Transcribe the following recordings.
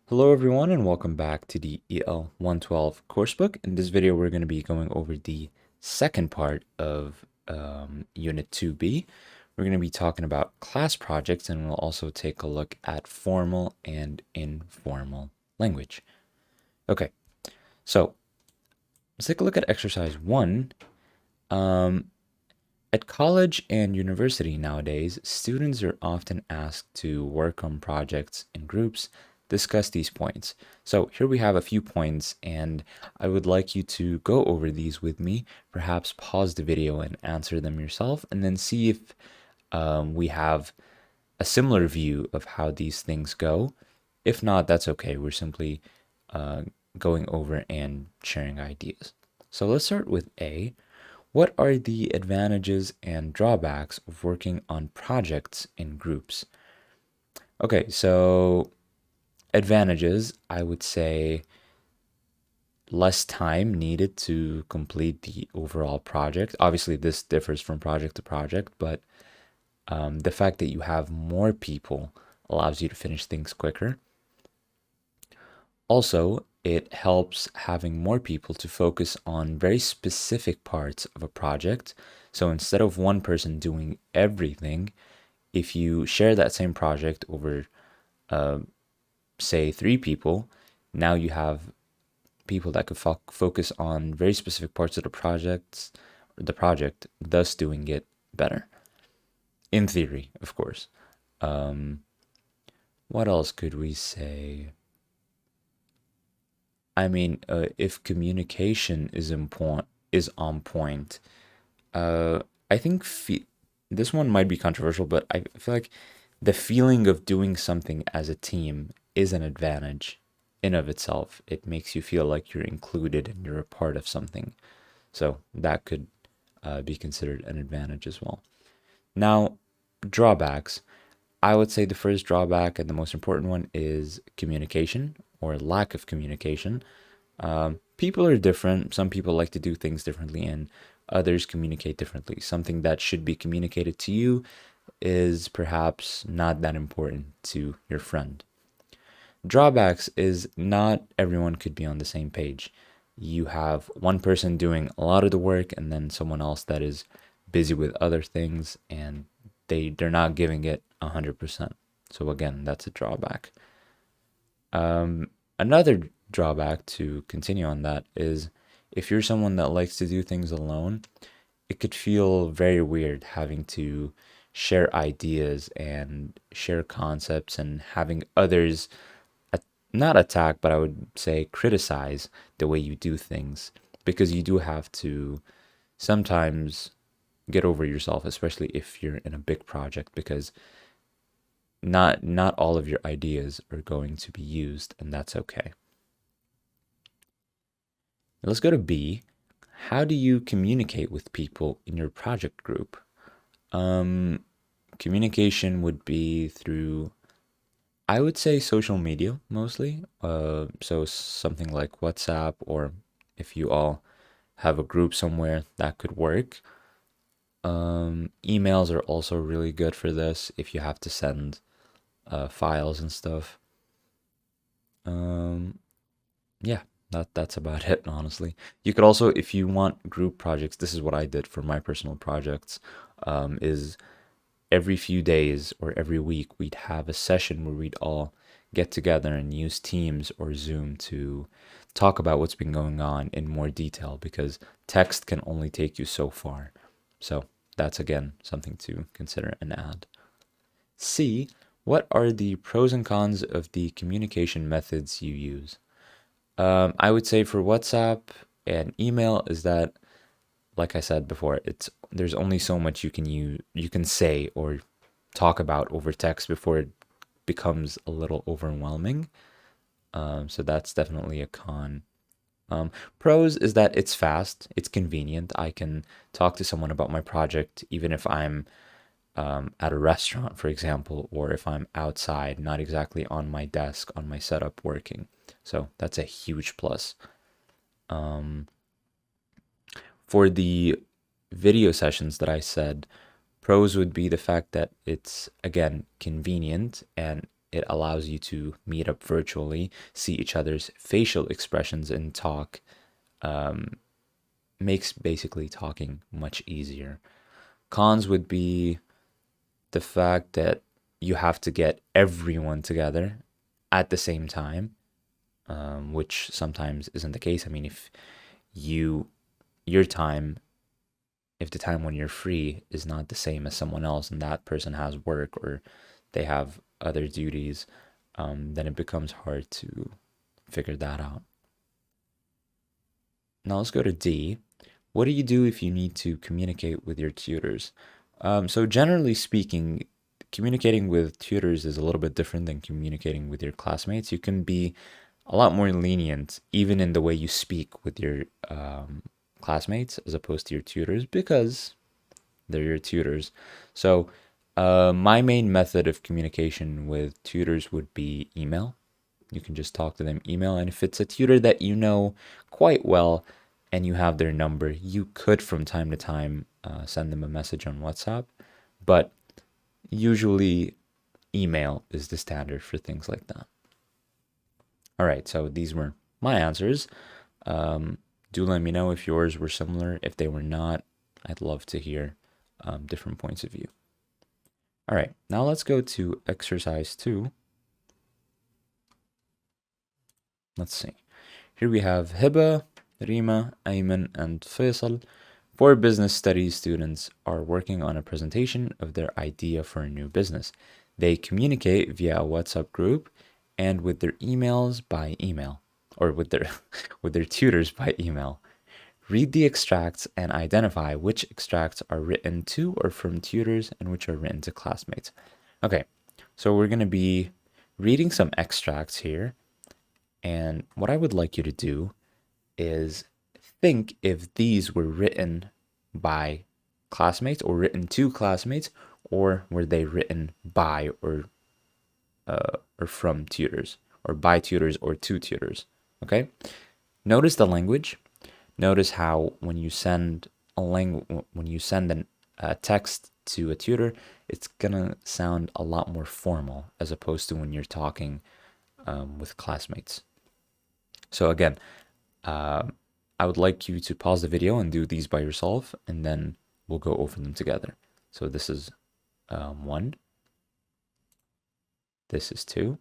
Hello everyone and welcome back to the EL112 coursebook. In this video we're going to be going over the second part of Unit 2B. We're going to be talking about class projects and we'll also take a look at formal and informal language. Okay, so let's take a look at exercise 1. At college and university nowadays, students are often asked to work on projects in groups, discuss these points. So here we have a few points, and I would like you to go over these with me, perhaps pause the video and answer them yourself, and then see if we have a similar view of how these things go. If not, that's okay. We're simply going over and sharing ideas. So let's start with A. What are the advantages and drawbacks of working on projects in groups? Okay, so advantages, I would say less time needed to complete the overall project. Obviously, this differs from project to project, but the fact that you have more people allows you to finish things quicker. Also, it helps having more people to focus on very specific parts of a project. So instead of one person doing everything, if you share that same project over, say, 3 people, now you have people that could focus on very specific parts of the project, thus doing it better. In theory, of course. What else could we say? I mean, if communication is on point, I think this one might be controversial, but I feel like the feeling of doing something as a team is an advantage in of itself. It makes you feel like you're included and you're a part of something. So that could be considered an advantage as well. Now, drawbacks. I would say the first drawback and the most important one is communication or lack of communication. People are different. Some people like to do things differently, and others communicate differently. Something that should be communicated to you is perhaps not that important to your friend. Drawbacks is not everyone could be on the same page. You have one person doing a lot of the work, and then someone else that is busy with other things, and they're not giving it 100%. So again, that's a drawback. Another drawback, to continue on that, is if you're someone that likes to do things alone, it could feel very weird having to share ideas and share concepts and having others not attack, but I would say criticize the way you do things, because you do have to sometimes get over yourself, especially if you're in a big project, because not all of your ideas are going to be used, and that's okay. Let's go to B. How do you communicate with people in your project group? Communication would be through, I would say, social media mostly. So something like WhatsApp, or if you all have a group somewhere, that could work. Emails are also really good for this if you have to send files and stuff. Yeah, that's about it, honestly. You could also, if you want group projects, this is what I did for my personal projects, is every few days or every week we'd have a session where we'd all get together and use Teams or Zoom to talk about what's been going on in more detail, because text can only take you so far. So that's again something to consider and add. C, what are the pros and cons of the communication methods you use? I would say for WhatsApp and email is that, like I said before, there's only so much you can say or talk about over text before it becomes a little overwhelming. So that's definitely a con. Pros is that it's fast, it's convenient. I can talk to someone about my project even if I'm at a restaurant, for example, or if I'm outside, not exactly on my desk, on my setup working. So that's a huge plus. For the video sessions that I said, pros would be the fact that it's, again, convenient and it allows you to meet up virtually, see each other's facial expressions, and talk. Makes basically talking much easier. Cons would be the fact that you have to get everyone together at the same time, which sometimes isn't the case. I mean, if you your time if the time when you're free is not the same as someone else and that person has work or they have other duties, then it becomes hard to figure that out. Now let's go to D. What do you do if you need to communicate with your tutors? So generally speaking, communicating with tutors is a little bit different than communicating with your classmates. You can be a lot more lenient, even in the way you speak with your classmates as opposed to your tutors, because they're your tutors. So, my main method of communication with tutors would be email. You can just talk to them email, and if it's a tutor that you know quite well and you have their number, you could from time to time send them a message on WhatsApp, but usually email is the standard for things like that. All right, so these were my answers. Do let me know if yours were similar. If they were not, I'd love to hear different points of view. All right, now let's go to exercise 2. Let's see. Here we have Hiba, Rima, Ayman, and Faisal. 4 business studies students are working on a presentation of their idea for a new business. They communicate via a WhatsApp group and with their emails by email, or with their with their tutors by email. Read the extracts and identify which extracts are written to or from tutors and which are written to classmates. Okay, so we're going to be reading some extracts here. And what I would like you to do is think if these were written by classmates or written to classmates, or were they written by or from tutors, or by tutors or to tutors. Okay. Notice the language. Notice how when you send a text to a tutor, it's gonna sound a lot more formal as opposed to when you're talking with classmates. So again, I would like you to pause the video and do these by yourself, and then we'll go over them together. So this is 1. This is 2.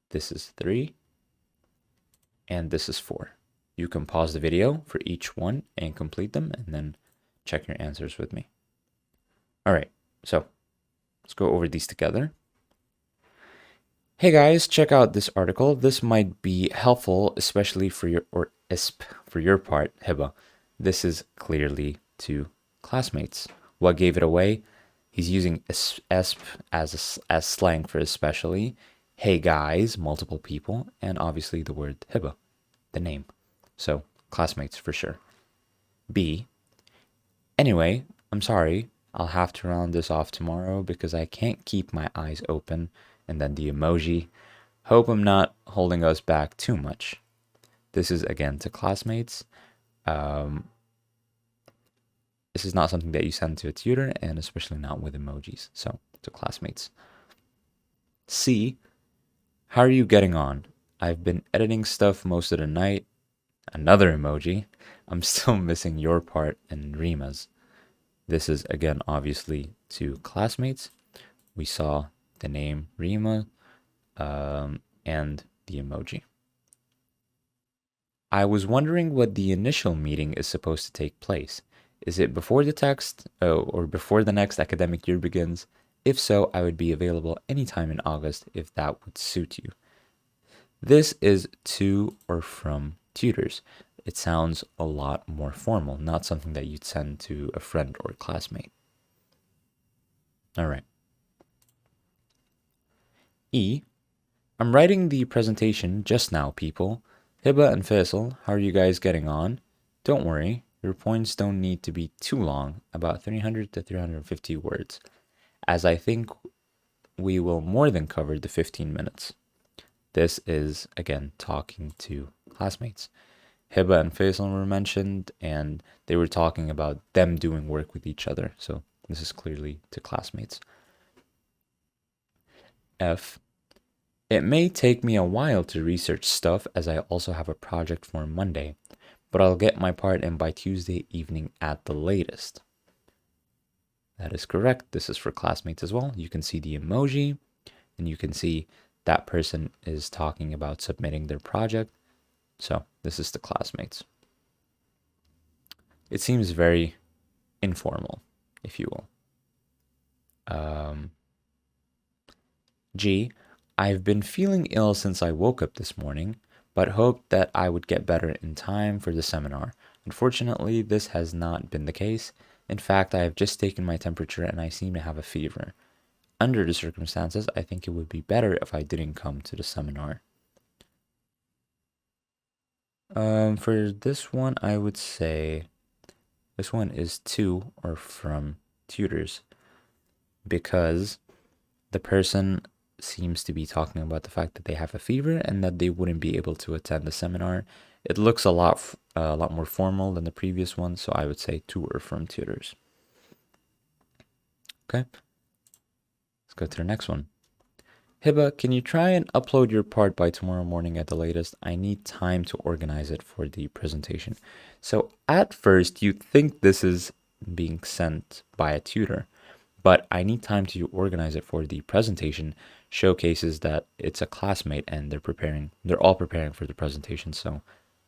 This is 3. And this is 4. You can pause the video for each one and complete them, and then check your answers with me. All right, so let's go over these together. Hey guys, check out this article. This might be helpful, especially for your part, Hiba. This is clearly to classmates. What gave it away? He's using esp as slang for especially. Hey guys, multiple people, and obviously the word Hiba, the name. So classmates for sure. B. Anyway, I'm sorry. I'll have to round this off tomorrow because I can't keep my eyes open. And then the emoji. Hope I'm not holding us back too much. This is again to classmates. This is not something that you send to a tutor, and especially not with emojis. So to classmates. C. How are you getting on? I've been editing stuff most of the night. Another emoji. I'm still missing your part and Rima's. This is again obviously to classmates. We saw the name Rima and the emoji. I was wondering what the initial meeting is supposed to take place. Is it before the text or before the next academic year begins? If so, I would be available anytime in August if that would suit you. This is to or from tutors. It sounds a lot more formal, not something that you'd send to a friend or classmate. All right. E. I'm writing the presentation just now, people. Hiba and Faisal, how are you guys getting on? Don't worry, your points don't need to be too long, about 300 to 350 words, as I think we will more than cover the 15 minutes. This is, again, talking to classmates. Hiba and Faisal were mentioned, and they were talking about them doing work with each other. So this is clearly to classmates. F. It may take me a while to research stuff as I also have a project for Monday, but I'll get my part in by Tuesday evening at the latest. That is correct. This is for classmates as well. You can see the emoji and you can see that person is talking about submitting their project. So this is the classmates. It seems very informal, if you will. G, I've been feeling ill since I woke up this morning, but hoped that I would get better in time for the seminar. Unfortunately, this has not been the case. In fact, I have just taken my temperature and I seem to have a fever. Under the circumstances, I think it would be better if I didn't come to the seminar. For this one, I would say this one is to or from tutors because the person seems to be talking about the fact that they have a fever and that they wouldn't be able to attend the seminar. It looks a lot more formal than the previous one, so I would say to or from tutors. Okay, let's go to the next one. Hiba, can you try and upload your part by tomorrow morning at the latest? I need time to organize it for the presentation. So at first, you think this is being sent by a tutor, but I need time to organize it for the presentation. Showcases that it's a classmate and they're all preparing for the presentation. So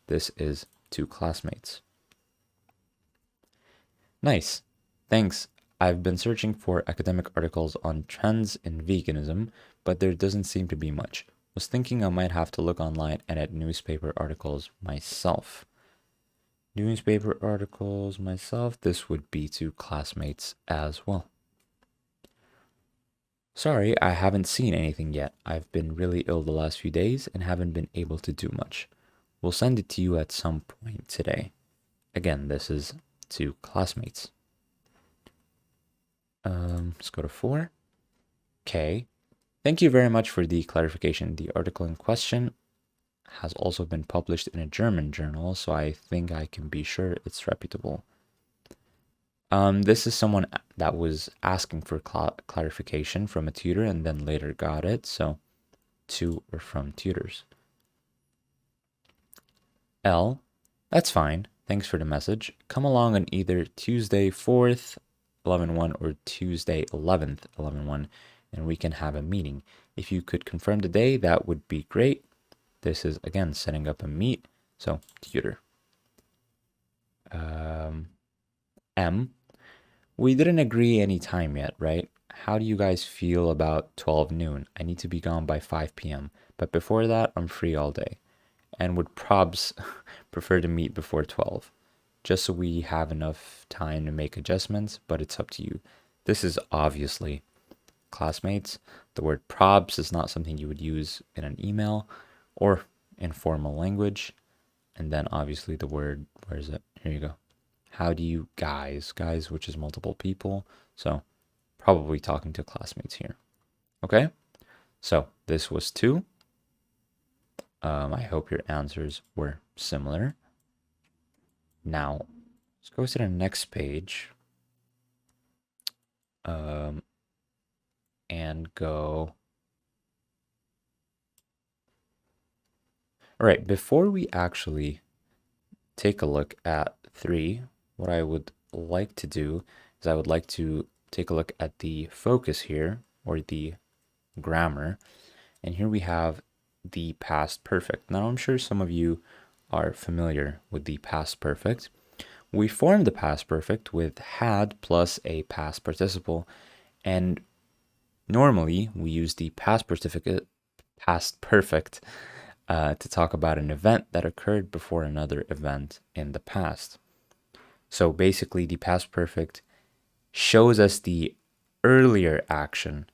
this is to classmates. Nice. Thanks. I've been searching for academic articles on trends in veganism, but there doesn't seem to be much. Was thinking I might have to look online and at newspaper articles myself. Newspaper articles myself, this would be to classmates as well. Sorry, I haven't seen anything yet. I've been really ill the last few days and haven't been able to do much. We'll send it to you at some point today. Again, this is to classmates. Let's go to 4. Okay. Thank you very much for the clarification. The article in question has also been published in a German journal, so I think I can be sure it's reputable. This is someone that was asking for clarification from a tutor and then later got it, so to or from tutors. L, that's fine. Thanks for the message. Come along on either Tuesday 4th, 11/1 or Tuesday 11th, 11/1, and we can have a meeting. If you could confirm the day, that would be great. This is, again, setting up a meet, so tutor. M, we didn't agree any time yet, right? How do you guys feel about 12 noon? I need to be gone by 5 p.m., but before that, I'm free all day. And would probs prefer to meet before 12, just so we have enough time to make adjustments, but it's up to you. This is obviously classmates. The word probs is not something you would use in an email or informal language. And then obviously the word, where is it? Here you go. How do you guys, which is multiple people. So probably talking to classmates here. Okay. So this was 2. I hope your answers were similar. Now, let's go to the next page. And go. All right, before we actually take a look at 3, what I would like to do is I would like to take a look at the focus here, or the grammar. And here we have the past perfect. Now, I'm sure some of you are familiar with the past perfect. We form the past perfect with had plus a past participle, and normally we use the past perfect to talk about an event that occurred before another event in the past. So basically, the past perfect shows us the earlier action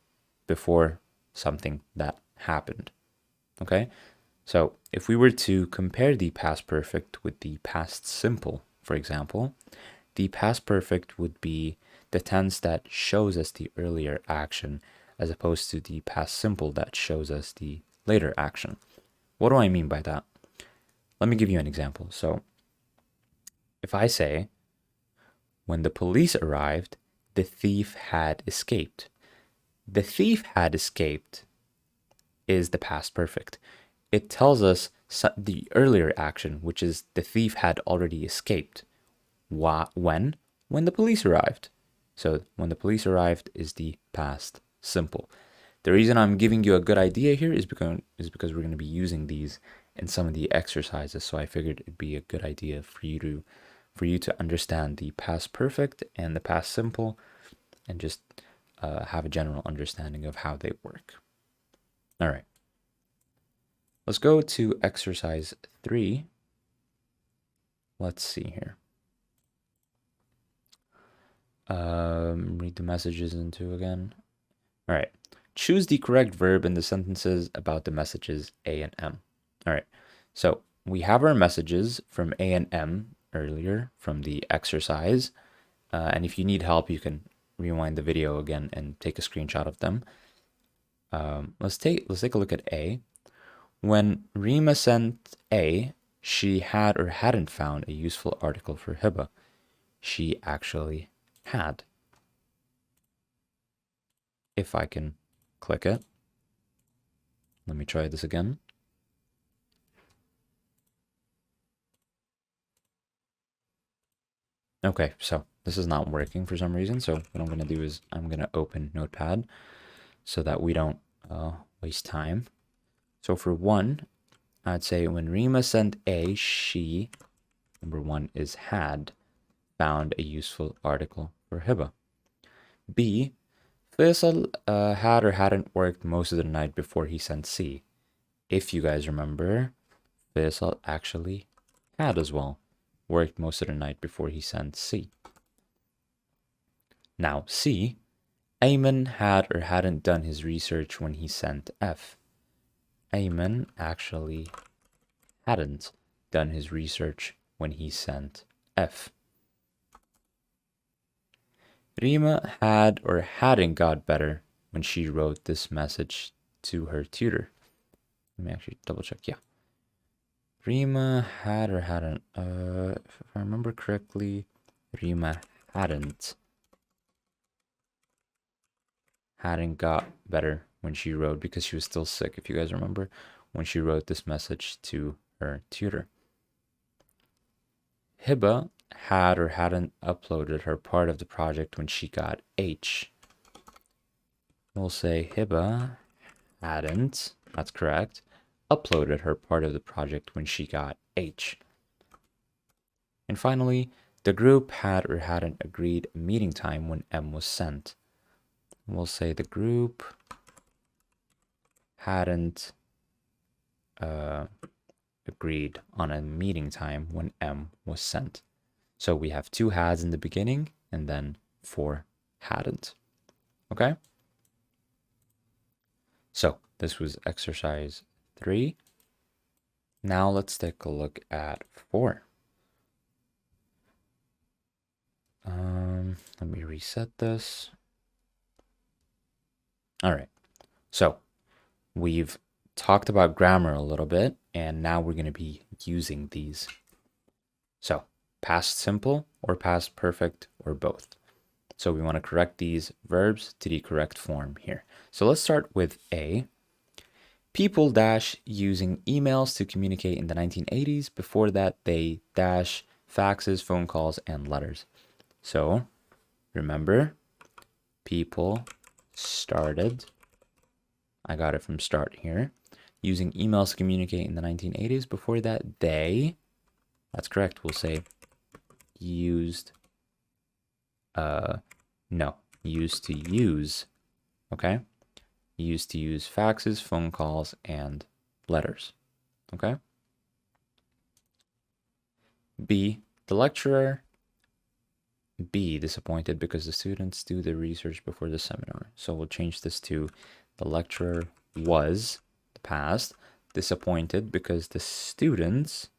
before something that happened. Okay? So if we were to compare the past perfect with the past simple, for example, the past perfect would be the tense that shows us the earlier action as opposed to the past simple that shows us the later action. What do I mean by that? Let me give you an example. So if I say, when the police arrived, the thief had escaped. The thief had escaped is the past perfect. It tells us the earlier action, which is the thief had already escaped. When? When the police arrived. So when the police arrived is the past simple. The reason I'm giving you a good idea here is because we're going to be using these in some of the exercises. So I figured it'd be a good idea for you to understand the past perfect and the past simple, and just have a general understanding of how they work. All right. Let's go to exercise 3. Let's see here. Read the messages into again. All right. Choose the correct verb in the sentences about the messages A and M. All right. So we have our messages from A and M earlier from the exercise. And if you need help, you can rewind the video again and take a screenshot of them. Let's take a look at A. When Rima sent A, she had or hadn't found a useful article for Hiba. She actually had. If I can click it. Let me try this again. Okay, so this is not working for some reason. So what I'm going to do is I'm going to open Notepad so that we don't waste time. So for 1, I'd say when Rima sent A, she, number 1 is had, found a useful article for Hiba. B, Faisal had or hadn't worked most of the night before he sent C. If you guys remember, Faisal actually had as well worked most of the night before he sent C. Now C, Ayman had or hadn't done his research when he sent F. Ayman actually hadn't done his research when he sent F. Rima had or hadn't got better when she wrote this message to her tutor. Let me actually double check. Yeah. Rima had or hadn't. If I remember correctly, Rima hadn't got better when she wrote, because she was still sick, if you guys remember, when she wrote this message to her tutor. Hiba had or hadn't uploaded her part of the project when she got H. We'll say Hiba hadn't, that's correct, uploaded her part of the project when she got H. And finally, the group had or hadn't agreed a meeting time when M was sent. We'll say the group hadn't agreed on a meeting time when M was sent. So we have 2 hads in the beginning and then 4 hadn't. Okay? So this was exercise 3. Now let's take a look at 4. Let me reset this. All right. So we've talked about grammar a little bit, and now we're going to be using these. So past simple or past perfect or both. So we want to correct these verbs to the correct form here. So let's start with A. People dash using emails to communicate in the 1980s. Before that, they dash faxes, phone calls, and letters. So remember, people started, I got it from start here, using emails to communicate in the 1980s. Before that, they, that's correct, we'll say used, used to use, okay? Used to use faxes, phone calls, and letters, okay? B, the lecturer, be disappointed because the students do the research before the seminar. So we'll change this to the lecturer was, the past, disappointed because the students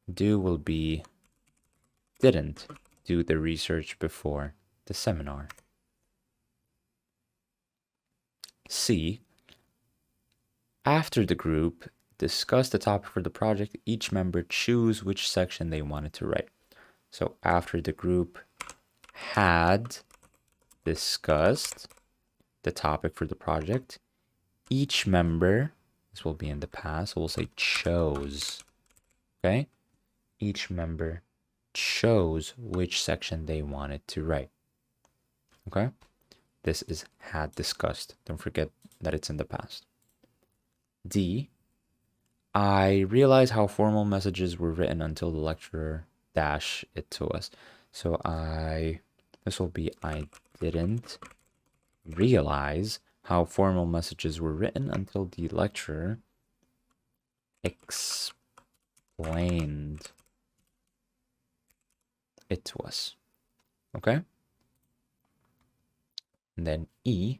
will be didn't do the research before the seminar. C, after the group discussed the topic for the project, each member choose which section they wanted to write. So after the group had discussed the topic for the project, each member, this will be in the past, so we'll say chose, okay? Each member chose which section they wanted to write, okay? This is had discussed. Don't forget that it's in the past. D, I realized how formal messages were written until the lecturer dash it to us. So this will be I didn't realize how formal messages were written until the lecturer explained it to us. Okay? And then E,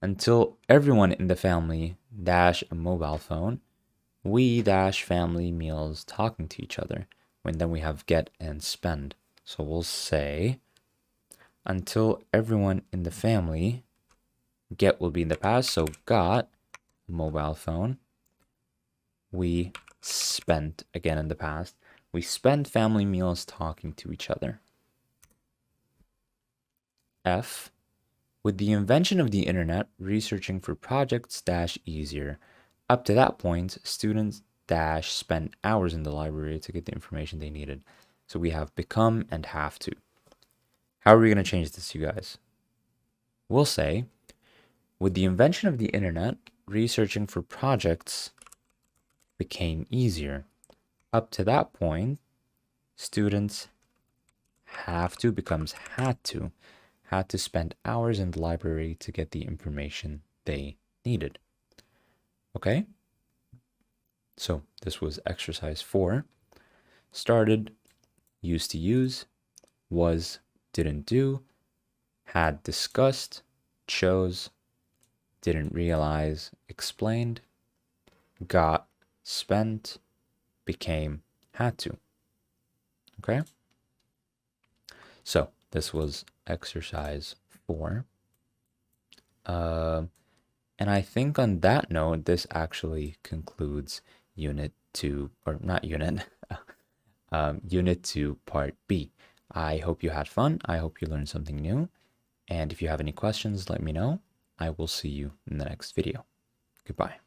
until everyone in the family dash a mobile phone, we dash family meals talking to each other. When then we have get and spend. So we'll say until everyone in the family, get will be in the past, so got mobile phone. We spent again in the past. We spend family meals talking to each other. F, with the invention of the internet, researching for projects dash easier. Up to that point, students dash spent hours in the library to get the information they needed. So we have become and have to. How are we going to change this, you guys? We'll say, with the invention of the internet, researching for projects became easier. Up to that point, students have to becomes had to spend hours in the library to get the information they needed. Okay? So this was exercise 4. Started, used to use, was, didn't do, had discussed, chose, didn't realize, explained, got, spent, became, had to. Okay? So this was exercise 4. And I think on that note, this actually concludes Unit 2, or not Unit, Unit 2, Part B. I hope you had fun. I hope you learned something new. And if you have any questions, let me know. I will see you in the next video. Goodbye.